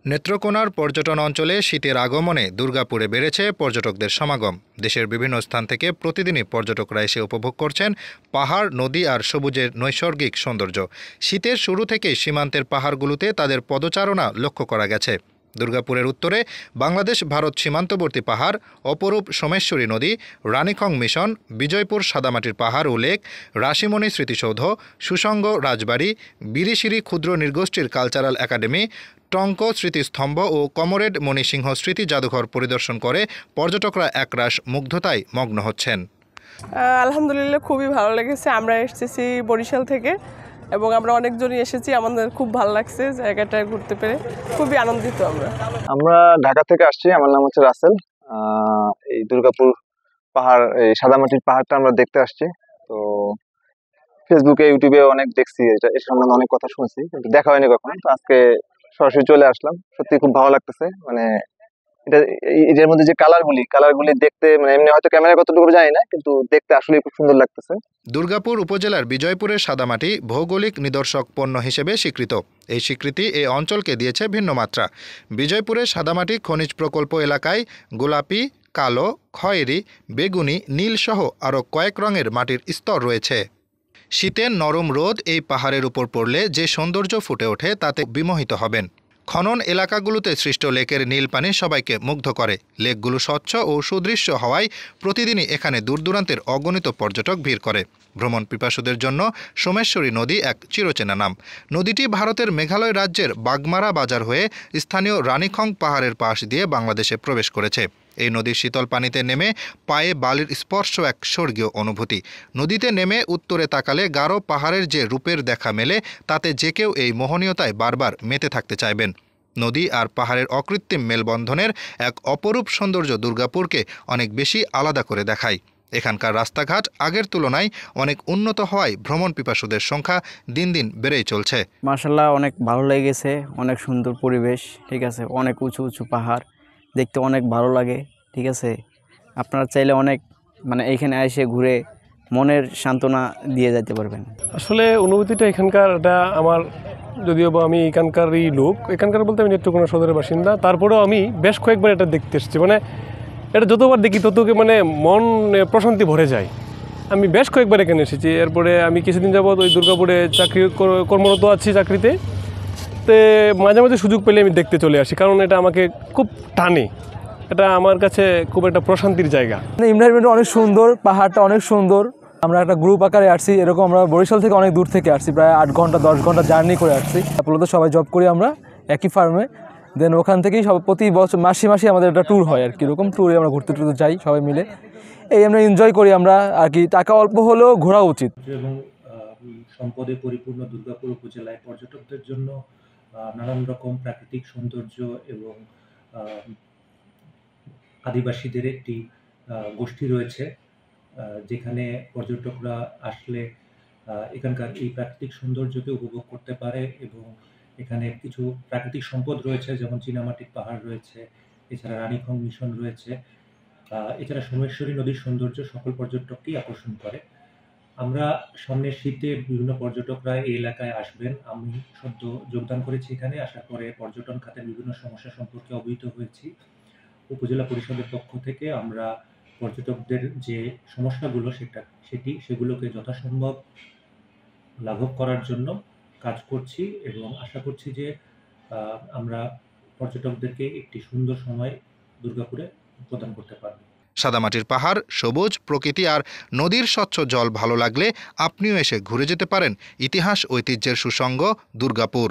নেত্রকোনার পর্যটন অঞ্চলে শীতের আগমনে দুর্গাপুরে বেড়েছে পর্যটকদের সমাগম। দেশের বিভিন্ন স্থান থেকে প্রতিদিনই পর্যটকরা এসে উপভোগ করছেন পাহাড়, নদী আর সবুজের নৈসর্গিক সৌন্দর্য। শীতের শুরু থেকেই সীমান্তের পাহাড়গুলোতে তাদের পদচারণা লক্ষ্য করা গেছে। দুর্গাপুরের উত্তরে বাংলাদেশ ভারত সীমান্তবর্তী পাহাড়, অপরূপ সোমেশ্বরী নদী, রানীখং মিশন, বিজয়পুর সাদামাটির পাহাড় ও লেক, রাশিমণি স্মৃতিসৌধ, সুসঙ্গ রাজবাড়ি, বিরিশিরি ক্ষুদ্র নৃগোষ্ঠীর কালচারাল একাডেমি, টঙ্ক স্মৃতিস্তম্ভ ও কমরেড মণিসিংহ স্মৃতি জাদুঘর পরিদর্শন করে পর্যটকরা একরাশ মুগ্ধতায় মগ্ন হচ্ছেন। আলহামদুলিল্লাহ, খুবই ভালো লেগেছে। আমরা এসেছি বরিশাল থেকে এবং আমরা অনেকজনই এসেছি। আমাদের খুব ভালো লাগছে জায়গাটা ঘুরতে পেরে, খুবই আনন্দিত। আমরা ঢাকা থেকে আসছি। আমার নাম হচ্ছে রাসেল। এই দুর্গাপুর পাহাড়, এই সাদামাটির পাহাড়টা আমরা দেখতে আসছি। তো ফেসবুকে, ইউটিউবে অনেক দেখছি, এর সম্বন্ধে অনেক কথা শুনছি, কিন্তু দেখা হয়নি কখনো। তো আজকে সরাসরি চলে আসলাম। সত্যি খুব ভালো লাগতেছে। মানে এটার মধ্যে যে কালারগুলি দেখতে, মানে এমনি হয়তো ক্যামেরা কতটুকু জানি না, কিন্তু দেখতে আসলে খুব সুন্দর লাগতেছে। দুর্গাপুর উপজেলার বিজয়পুরের সাদামাটি ভৌগোলিক নিদর্শক পণ্য হিসেবে স্বীকৃত। এই স্বীকৃতি এই অঞ্চলকে দিয়েছে ভিন্ন মাত্রা। বিজয়পুরের সাদামাটি খনিজ প্রকল্প এলাকায় গোলাপি, কালো, খয়েরি, বেগুনি, নীল সহ আরও কয়েক রঙের মাটির স্তর রয়েছে। শীতের নরম রোদ এই পাহাড়ের উপর পড়লে যে সৌন্দর্য ফুটে ওঠে তাতে বিমোহিত হবেন। খনন এলাকাগুলোতে সৃষ্ট লেকের নীল পানি সবাইকে মুগ্ধ করে। লেকগুলো স্বচ্ছ ও সুদৃশ্য হওয়ায় প্রতিদিনই এখানে দূরদূরান্তের অগণিত পর্যটক ভিড় করে। ভ্রমণ পিপাসুদের জন্য সোমেশ্বরী নদী এক চিরচেনা নাম। নদীটি ভারতের মেঘালয় রাজ্যের বাগমারা বাজার হয়ে স্থানীয় রানীখং পাহাড়ের পাশ দিয়ে বাংলাদেশে প্রবেশ করেছে। এই নদীর শীতল পানিতে নেমে পায়ে বালির স্পর্শ এক স্বর্গীয় অনুভূতি। নদীতে নেমে উত্তরে তাকালে গাঢ় পাহাড়ের যে রূপের দেখা মেলে, তাতে যে কেউ এই মোহনীয়তায় বারবার মেতে থাকতে চাইবেন। নদী আর পাহাড়ের অকৃত্রিম মেলবন্ধনের এক অপরূপ সৌন্দর্য দুর্গাপুরকে অনেক বেশি আলাদা করে দেখায়। এখানকার রাস্তাঘাট আগের তুলনায় অনেক উন্নত হওয়ায় ভ্রমণ পিপাসুদের সংখ্যা দিন দিন বেড়েই চলছে। মাশাআল্লাহ, অনেক ভালো লেগেছে। অনেক সুন্দর পরিবেশ, ঠিক আছে। অনেক উঁচু উঁচু পাহাড়, দেখতে অনেক ভালো লাগে, ঠিক আছে। আপনারা চাইলে অনেক এইখানে এসে ঘুরে মনের সান্ত্বনা দিয়ে যেতে পারবেন। আসলে অনুভূতিটা এখানকার, এটা আমার, যদিও বা আমি এখানকারই লোক, এখানকার বলতে আমি নেত্রকোনা সদরের বাসিন্দা, তারপরেও আমি বেশ কয়েকবার এটা দেখতে এসেছি। এটা যতবার দেখি তত মন প্রশান্তি ভরে যায়। আমি বেশ কয়েকবার এখানে এসেছি। এরপরে আমি কিছুদিন যাবৎ ওই দুর্গাপুরে কর্মরত আছি চাকরিতে। তো মাঝে মাঝে সুযোগ পেলে আমি দেখতে চলে আসি, কারণ এটা আমাকে খুব টানে। এটা আমার কাছে খুব একটা প্রশান্তির জায়গা। এনভায়রনমেন্ট অনেক সুন্দর, পাহাড়টা অনেক সুন্দর। আমরা একটা গ্রুপ আকারে আসছি, এরকম আমরা বরিশাল থেকে অনেক দূর থেকে আসছি, প্রায় 8 ঘন্টা 10 ঘন্টা জার্নি করে আসছি। মূলত সবাই জব করি আমরা একই ফার্মে। দেন ওখান থেকেই সব প্রতি বছর মাসে মাসে আমাদের একটা ট্যুর হয় আর কি। এরকম ট্যুরে আমরা ঘুরতে যাই সবাই মিলে, আমরা এনজয় করি আমরা আর কি। টাকা অল্প হলেও ঘোরা উচিত। এবং সম্পদে পরিপূর্ণ দুর্গাপুর উপজেলায় পর্যটকদের জন্য নানান রকম প্রাকৃতিক সৌন্দর্য এবং আদিবাসীদের একটি গোষ্ঠী রয়েছে, যেখানে পর্যটকরা আসলে এখানকার এই প্রাকৃতিক সৌন্দর্যকে উপভোগ করতে পারে। এবং এখানে কিছু প্রাকৃতিক সম্পদ রয়েছে, যেমন চীনামাটির পাহাড় রয়েছে, এছাড়া রানীখং মিশন রয়েছে, এছাড়া সোমেশ্বরী নদীর সৌন্দর্য সকল পর্যটককেই আকর্ষণ করে। আমরা সামনের শীতে বিভিন্ন পর্যটকরা এই এলাকায় আসবেন। আমি সদ্য যোগদান করেছি এখানে। আসার পরে পর্যটন খাতের বিভিন্ন সমস্যা সম্পর্কে অবহিত হয়েছি। উপজেলা পরিষদের পক্ষ থেকে আমরা পর্যটকদের যে সমস্যাগুলো সেগুলোকে যথাসম্ভব লাঘব করার জন্য কাজ করছি এবং আশা করছি যে আমরা পর্যটকদেরকে একটি সুন্দর সময় দুর্গাপুরে প্রদান করতে পারব। সাদামাটির পাহাড়, সবুজ প্রকৃতি আর নদীর স্বচ্ছ জল ভালো লাগলে আপনিও এসে ঘুরে যেতে পারেন ইতিহাস ঐতিহ্যের সুসঙ্গ দুর্গাপুর।